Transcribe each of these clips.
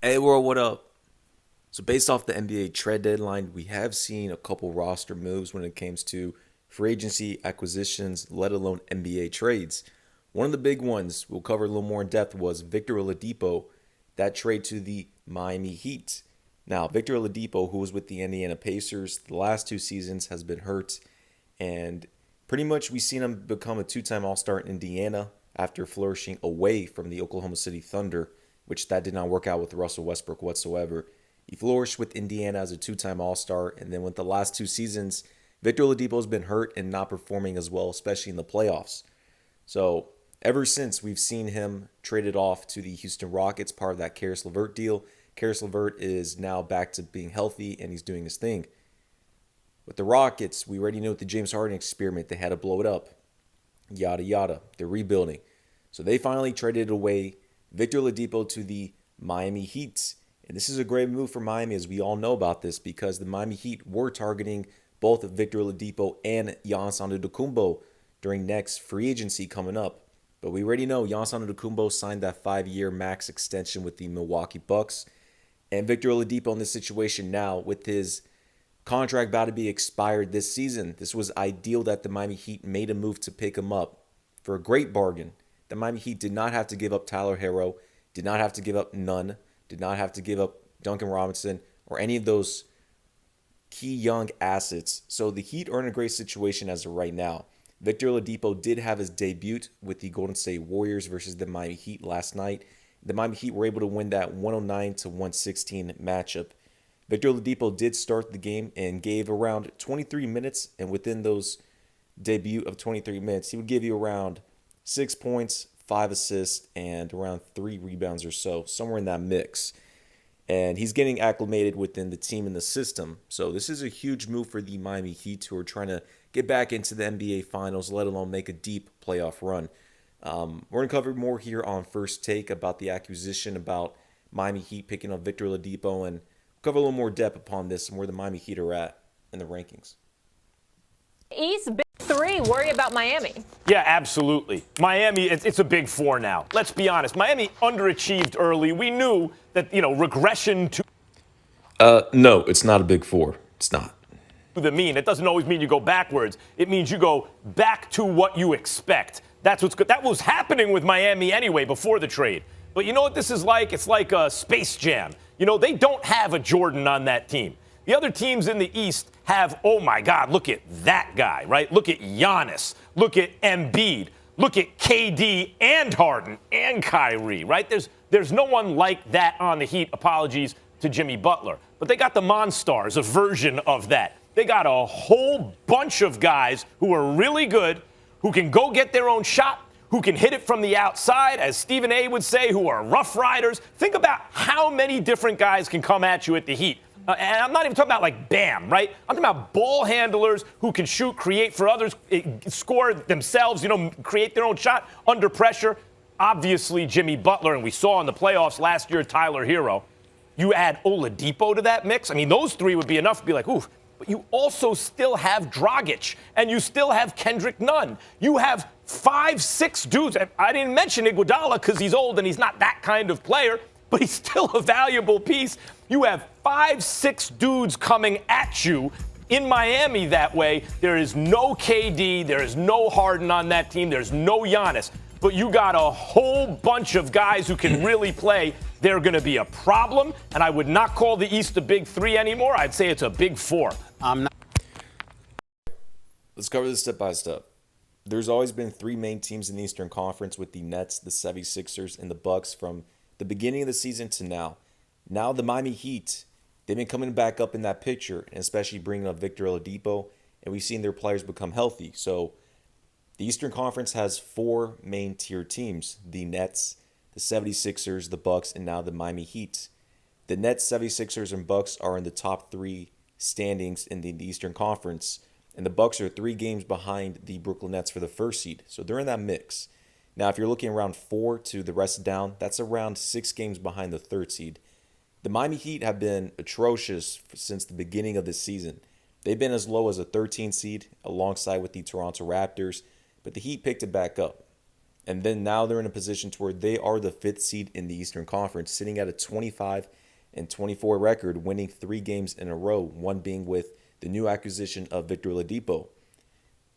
Hey world, what up? So based off the NBA trade deadline, we have seen a couple roster moves when it comes to free agency acquisitions, let alone NBA trades. One of the big ones we'll cover a little more in depth was Victor Oladipo, that trade to the Miami Heat. Now, Victor Oladipo, who was with the Indiana Pacers the last two seasons, has been hurt, and pretty much we've seen him become a two-time All-Star in Indiana after flourishing away from the Oklahoma City Thunder, which that did not work out with Russell Westbrook whatsoever. He flourished with Indiana as a two-time All-Star, and then with the last two seasons, Victor Oladipo has been hurt and not performing as well, especially in the playoffs. So ever since we've seen him traded off to the Houston Rockets, part of that Karis LeVert deal, Karis LeVert is now back to being healthy and he's doing his thing. With the Rockets, we already know with the James Harden experiment, they had to blow it up. Yada yada. They're rebuilding. So they finally traded away Victor Oladipo to the Miami Heat. And this is a great move for Miami, as we all know about this, because the Miami Heat were targeting both Victor Oladipo and Giannis Antetokounmpo during next free agency coming up. But we already know Giannis Antetokounmpo signed that 5-year max extension with the Milwaukee Bucks. And Victor Oladipo in this situation now with his contract about to be expired this season. This was ideal that the Miami Heat made a move to pick him up for a great bargain. The Miami Heat did not have to give up Tyler Herro, did not have to give up Nunn, did not have to give up Duncan Robinson or any of those key young assets. So the Heat are in a great situation as of right now. Victor Oladipo did have his debut with the Golden State Warriors versus the Miami Heat last night. The Miami Heat were able to win that 109-116 matchup. Victor Oladipo did start the game and gave around 23 minutes, and within those debut of 23 minutes, he would give you around 6 points, 5 assists, and around 3 rebounds or so, somewhere in that mix. And he's getting acclimated within the team and the system. So this is a huge move for the Miami Heat, who are trying to get back into the NBA Finals, let alone make a deep playoff run. We're going to cover more here on First Take about the acquisition, about Miami Heat picking up Victor Oladipo, and cover a little more depth upon this and where the Miami Heat are at in the rankings. East Big Three worry about Miami. Yeah, absolutely. Miami, it's a big four now. Let's be honest. Miami underachieved early. We knew that, regression to No, it's not a big four. It's not. the mean. It doesn't always mean you go backwards. It means you go back to what you expect. That's what's good. That was happening with Miami anyway before the trade. But you know what this is like? It's like a Space Jam. They don't have a Jordan on that team. The other teams in the East have, oh my God, look at that guy, right? Look at Giannis. Look at Embiid. Look at KD and Harden and Kyrie, right? There's no one like that on the Heat. Apologies to Jimmy Butler. But they got the Monstars, a version of that. They got a whole bunch of guys who are really good, who can go get their own shot, who can hit it from the outside, as Stephen A. would say, who are rough riders. Think about how many different guys can come at you at the Heat. And I'm not even talking about like Bam, right? I'm talking about ball handlers who can shoot, create for others, score themselves, create their own shot under pressure. Obviously, Jimmy Butler, and we saw in the playoffs last year, Tyler Herro. You add Oladipo to that mix. I mean, those three would be enough to be like, oof. But you also still have Dragic, and you still have Kendrick Nunn. You have 5, 6 dudes. I didn't mention Iguodala because he's old and he's not that kind of player, but he's still a valuable piece. You have 5, 6 dudes coming at you in Miami that way. There is no KD. There is no Harden on that team. There's no Giannis. But you got a whole bunch of guys who can really play. They're going to be a problem, and I would not call the East a big three anymore. I'd say it's a big four. Let's cover this step by step. There's always been 3 main teams in the Eastern Conference with the Nets, the 76ers, and the Bucks from the beginning of the season to now. Now the Miami Heat, they've been coming back up in that picture, and especially bringing up Victor Oladipo, and we've seen their players become healthy. So the Eastern Conference has 4 main tier teams: the Nets, the 76ers, the Bucks, and now the Miami Heat. The Nets, 76ers, and Bucks are in the top 3 standings in the Eastern Conference, and the Bucks are 3 games behind the Brooklyn Nets for the first seed. So they're in that mix. Now, if you're looking around 4 to the rest down, that's around 6 games behind the 3rd seed. The Miami Heat have been atrocious since the beginning of this season. They've been as low as a 13 seed alongside with the Toronto Raptors, but the Heat picked it back up. And then now they're in a position to where they are the 5th seed in the Eastern Conference, sitting at a 25-24 record, winning 3 games in a row, one being with the new acquisition of Victor Oladipo.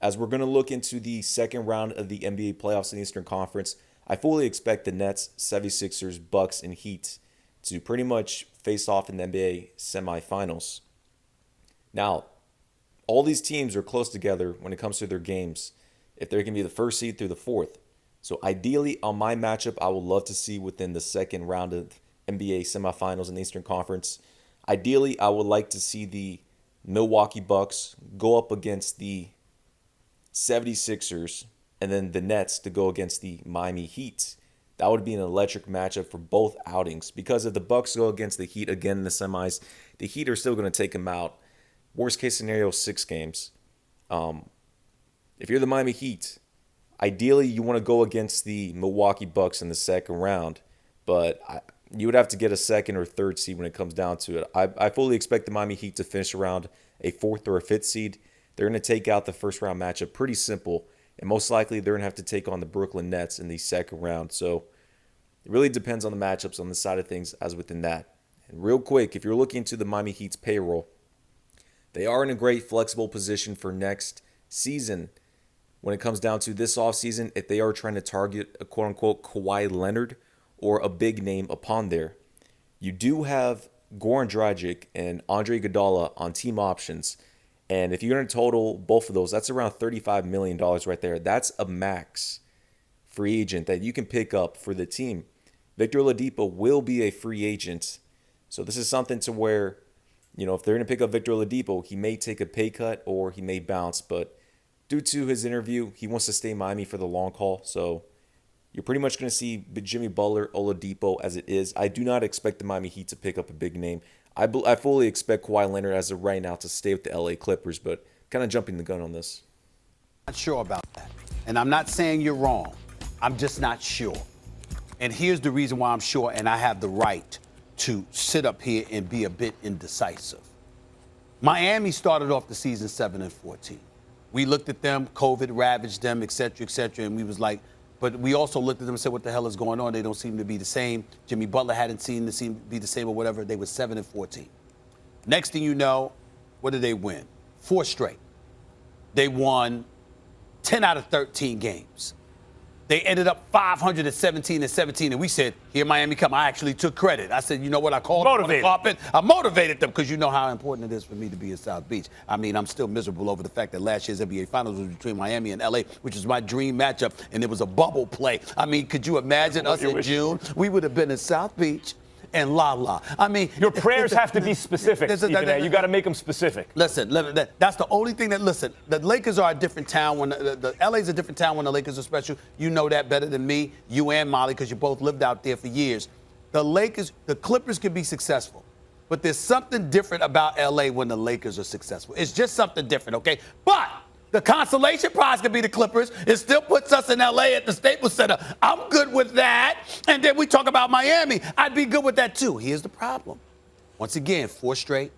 As we're going to look into the second round of the NBA playoffs in the Eastern Conference, I fully expect the Nets, 76ers, Bucks, and Heat to pretty much face off in the NBA semifinals. Now, all these teams are close together when it comes to their games, if they're going to be the 1st seed through the 4th. So ideally, on my matchup, I would love to see within the second round of NBA semifinals in the Eastern Conference. Ideally, I would like to see the Milwaukee Bucks go up against the 76ers, and then the Nets to go against the Miami Heat. That would be an electric matchup for both outings, because if the Bucks go against the Heat again in the semis, the Heat are still going to take them out. Worst case scenario, 6 games. If you're the Miami Heat, ideally you want to go against the Milwaukee Bucks in the second round, but you would have to get a 2nd or 3rd seed when it comes down to it. I fully expect the Miami Heat to finish around a 4th or a 5th seed. They're going to take out the first round matchup pretty simple, and most likely they're going to have to take on the Brooklyn Nets in the second round. So it really depends on the matchups on the side of things as within that. And real quick, if you're looking to the Miami Heat's payroll, they are in a great flexible position for next season. When it comes down to this offseason, if they are trying to target a quote-unquote Kawhi Leonard or a big name upon there, you do have Goran Dragic and Andre Iguodala on team options. And if you're going to total both of those, that's around $35 million right there. That's a max free agent that you can pick up for the team. Victor Oladipo will be a free agent. So this is something to where, if they're going to pick up Victor Oladipo, he may take a pay cut or he may bounce. But due to his interview, he wants to stay in Miami for the long haul. So you're pretty much going to see Jimmy Butler, Oladipo as it is. I do not expect the Miami Heat to pick up a big name. I fully expect Kawhi Leonard as of right now to stay with the LA Clippers, but kind of jumping the gun on this. Not sure about that. And I'm not saying you're wrong. I'm just not sure. And here's the reason why I'm sure, and I have the right to sit up here and be a bit indecisive. Miami started off the season 7-14. We looked at them, COVID ravaged them, et cetera, and we was like, but we also looked at them and said, what the hell is going on? They don't seem to be the same. Jimmy Butler hadn't seemed to be the same or whatever. They were 7-14. Next thing you know, what did they win? 4 straight. They won 10 out of 13 games. They ended up 517-17, and we said, here Miami come. I actually took credit. I said, you know what? I called them on the carpet. I motivated them because you know how important it is for me to be in South Beach. I mean, I'm still miserable over the fact that last year's NBA Finals was between Miami and LA, which was my dream matchup, and it was a bubble play. I mean, could you imagine us in June? We would have been in South Beach and la. I mean, your prayers have to be specific. You got to make them specific. Listen, that's the only thing that, listen, the Lakers are a different town. When the LA's a different town when the Lakers are special. You know that better than me, you and Molly, because you both lived out there for years. The Clippers can be successful, but there's something different about LA when the Lakers are successful. It's just something different, okay? But the consolation prize could be the Clippers. It still puts us in L.A. at the Staples Center. I'm good with that. And then we talk about Miami. I'd be good with that, too. Here's the problem. Once again, 4 straight.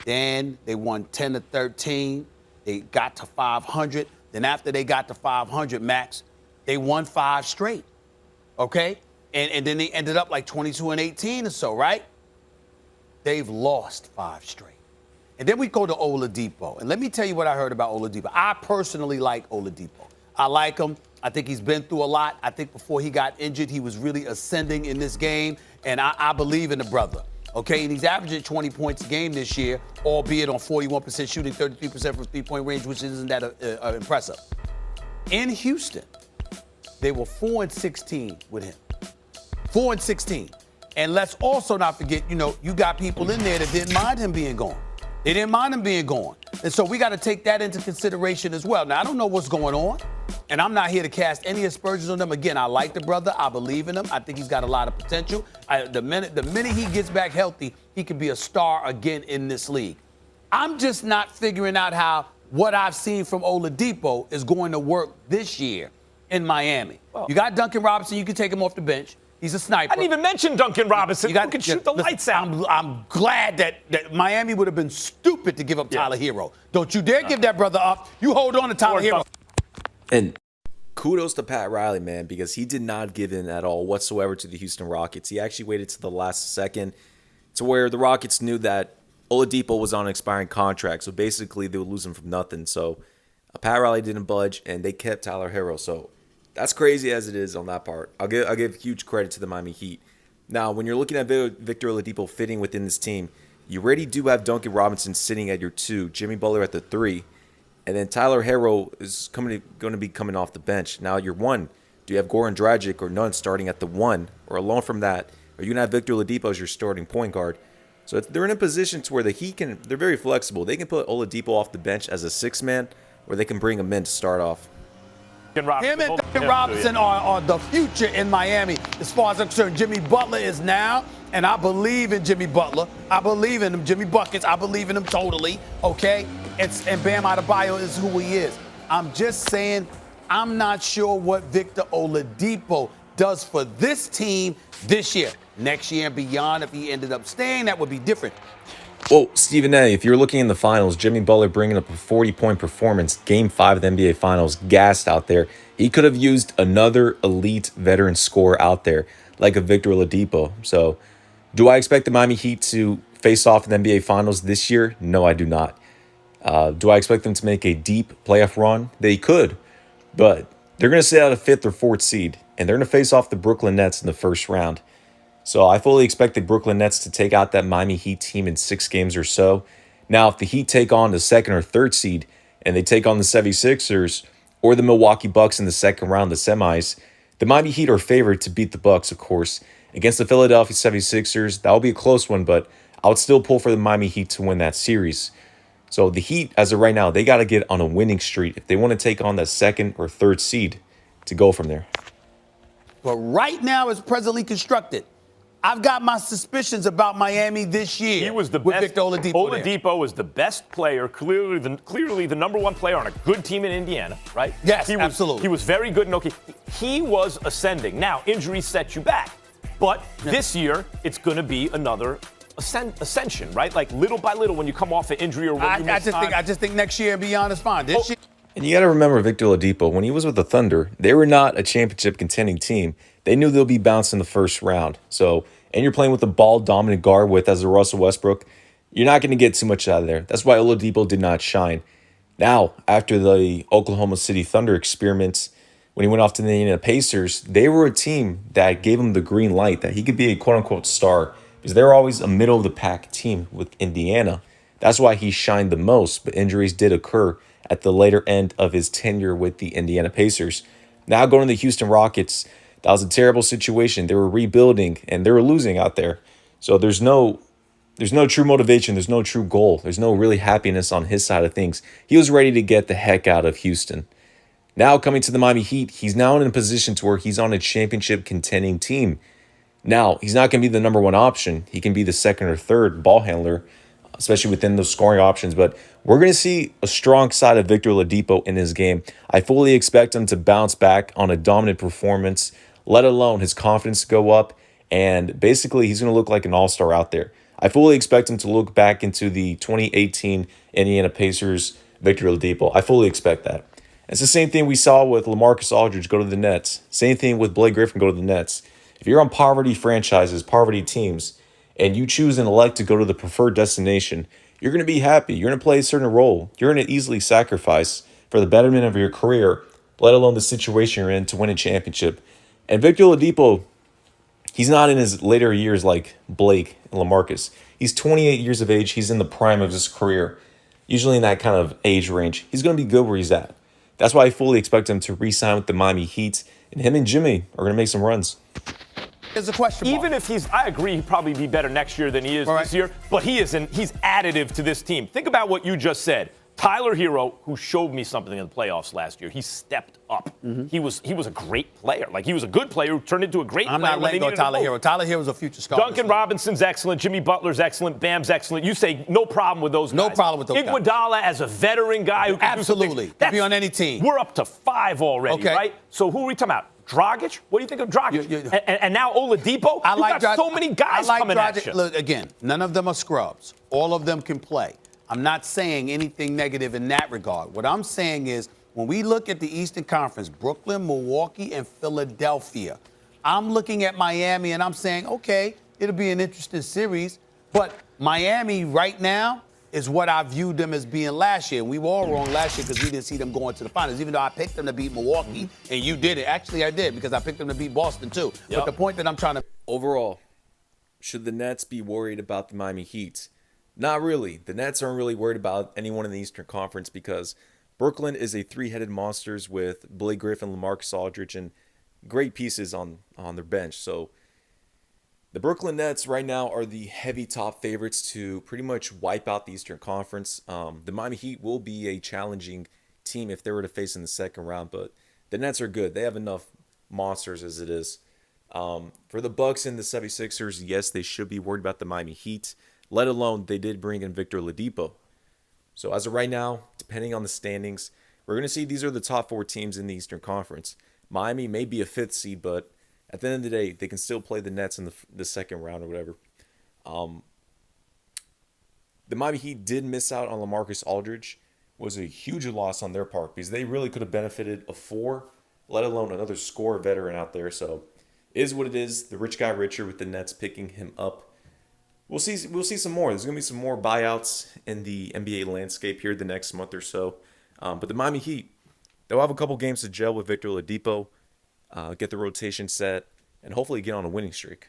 Then they won 10-13. They got to 500. Then after they got to 500, Max, they won 5 straight. Okay? And then they ended up like 22-18 or so, right? They've lost 5 straight. And then we go to Oladipo. And let me tell you what I heard about Oladipo. I personally like Oladipo. I like him. I think he's been through a lot. I think before he got injured, he was really ascending in this game. And I believe in the brother. Okay, and he's averaging 20 points a game this year, albeit on 41% shooting, 33% from three-point range, which isn't that impressive. In Houston, they were 4-16 with him. 4-16. And let's also not forget, you got people in there that didn't mind him being gone. They didn't mind him being gone. And so we got to take that into consideration as well. Now, I don't know what's going on, and I'm not here to cast any aspersions on them. Again, I like the brother. I believe in him. I think he's got a lot of potential. The minute he gets back healthy, he can be a star again in this league. I'm just not figuring out how what I've seen from Oladipo is going to work this year in Miami. Well, you got Duncan Robinson. You can take him off the bench. He's a sniper. I didn't even mention Duncan Robinson. Who can shoot the lights out. I'm glad that Miami would have been stupid to give up Tyler Hero. Don't you dare give that brother up. You hold on to Tyler Hero. And kudos to Pat Riley, man, because he did not give in at all whatsoever to the Houston Rockets. He actually waited to the last second to where the Rockets knew that Oladipo was on an expiring contract. So basically, they would lose him from nothing. So Pat Riley didn't budge, and they kept Tyler Hero. So that's crazy as it is on that part. I'll give huge credit to the Miami Heat. Now, when you're looking at Victor Oladipo fitting within this team, you already do have Duncan Robinson sitting at your 2, Jimmy Butler at the 3, and then Tyler Hero is going to be coming off the bench. Now, your 1, do you have Goran Dragic or none starting at the 1, or alone from that? Are you going to have Victor Oladipo as your starting point guard? So they're in a position to where the Heat they're very flexible. They can put Oladipo off the bench as a 6-man, or they can bring him in to start off. Him and Duncan Robinson are the future in Miami as far as I'm concerned. Jimmy Butler is now, and I believe in Jimmy Butler. I believe in him. Jimmy Buckets, I believe in him totally, okay? And Bam Adebayo is who he is. I'm just saying I'm not sure what Victor Oladipo does for this team this year. Next year and beyond, if he ended up staying, that would be different. Well, Stephen A., if you're looking in the finals, Jimmy Butler bringing up a 40-point performance, Game 5 of the NBA Finals, gassed out there. He could have used another elite veteran scorer out there, like a Victor Oladipo. So, do I expect the Miami Heat to face off in the NBA Finals this year? No, I do not. Do I expect them to make a deep playoff run? They could, but they're going to sit out a 5th or 4th seed, and they're going to face off the Brooklyn Nets in the first round. So I fully expect the Brooklyn Nets to take out that Miami Heat team in 6 games or so. Now, if the Heat take on the 2nd or 3rd seed and they take on the 76ers or the Milwaukee Bucks in the second round, the semis, the Miami Heat are favored to beat the Bucks, of course. Against the Philadelphia 76ers, that will be a close one, but I would still pull for the Miami Heat to win that series. So the Heat, as of right now, they got to get on a winning streak if they want to take on that 2nd or 3rd seed to go from there. But right now, as presently constructed, I've got my suspicions about Miami this year. He was the with best. Victor Oladipo. Oladipo was the best player, clearly the number 1 player on a good team in Indiana, right? Yes, absolutely. He was very good in OKC. He was ascending. Now, injuries set you back. But this year, it's going to be another ascension, right? Like little by little when you come off an injury or when you miss time. I just think next year and beyond is fine. This year. And you got to remember Victor Oladipo, when he was with the Thunder, they were not a championship contending team. They knew they'll be bounced in the first round. So, and you're playing with a ball-dominant guard with as a Russell Westbrook, you're not going to get too much out of there. That's why Oladipo did not shine. Now, after the Oklahoma City Thunder experiments, when he went off to the Indiana Pacers, they were a team that gave him the green light that he could be a quote-unquote star because they were always a middle-of-the-pack team with Indiana. That's why he shined the most, but injuries did occur at the later end of his tenure with the Indiana Pacers. Now going to the Houston Rockets, that was a terrible situation. They were rebuilding, and they were losing out there. So there's no true motivation. There's no true goal. There's no really happiness on his side of things. He was ready to get the heck out of Houston. Now coming to the Miami Heat, he's now in a position to where he's on a championship contending team. Now, he's not going to be the number 1 option. He can be the 2nd or 3rd ball handler, especially within those scoring options. But we're going to see a strong side of Victor Oladipo in his game. I fully expect him to bounce back on a dominant performance, let alone his confidence to go up. And basically, he's going to look like an all-star out there. I fully expect him to look back into the 2018 Indiana Pacers Victor Oladipo. I fully expect that. It's the same thing we saw with LaMarcus Aldridge go to the Nets. Same thing with Blake Griffin go to the Nets. If you're on poverty franchises, poverty teams, and you choose and elect to go to the preferred destination, you're going to be happy. You're going to play a certain role. You're going to easily sacrifice for the betterment of your career, let alone the situation you're in to win a championship. And Victor Oladipo, he's not in his later years like Blake and LaMarcus. He's 28 years of age. He's in the prime of his career, usually in that kind of age range. He's going to be good where he's at. That's why I fully expect him to re-sign with the Miami Heat, and him and Jimmy are going to make some runs. There's a question mark. Even if I agree he'd probably be better next year than he is this year, but he's additive to this team. Think about what you just said. Tyler Hero, who showed me something in the playoffs last year, he stepped up. Mm-hmm. He was a great player. Like, he was a good player who turned into a great player. I'm not letting go of Tyler Hero. Tyler Hero's a future star. Duncan Robinson's excellent. Jimmy Butler's excellent. Bam's excellent. You say no problem with those guys. No problem with those guys. Iguodala as a veteran guy who can absolutely do be on any team. We're up to 5 already, right? So who are we talking about? Dragic? What do you think of Dragic? And now Oladipo? You've got so many guys coming at you. Look, again, none of them are scrubs. All of them can play. I'm not saying anything negative in that regard. What I'm saying is when we look at the Eastern Conference, Brooklyn, Milwaukee, and Philadelphia, I'm looking at Miami and I'm saying, okay, it'll be an interesting series. But Miami right now is what I viewed them as being last year. We were all wrong last year because we didn't see them going to the finals, even though I picked them to beat Milwaukee, and you did it. Actually, I did because I picked them to beat Boston, too. Yep. But the point that I'm trying to... Overall, should the Nets be worried about the Miami Heat? Not really. The Nets aren't really worried about anyone in the Eastern Conference because Brooklyn is a three-headed monsters with Blake Griffin, LaMarcus Aldridge, and great pieces on their bench. So the Brooklyn Nets right now are the heavy top favorites to pretty much wipe out the Eastern Conference. The Miami Heat will be a challenging team if they were to face in the second round, but the Nets are good. They have enough monsters as it is. For the Bucks and the 76ers, yes, they should be worried about the Miami Heat, let alone they did bring in Victor Oladipo. So as of right now, depending on the standings, we're going to see these are the top four teams in the Eastern Conference. Miami may be a fifth seed, but at the end of the day, they can still play the Nets in the second round or whatever. The Miami Heat did miss out on LaMarcus Aldridge. Was a huge loss on their part because they really could have benefited a four, let alone another scorer veteran out there. So it is what it is. The rich guy richer with the Nets picking him up. We'll see some more. There's going to be some more buyouts in the NBA landscape here the next month or so. But the Miami Heat, they'll have a couple games to gel with Victor Oladipo, get the rotation set, and hopefully get on a winning streak.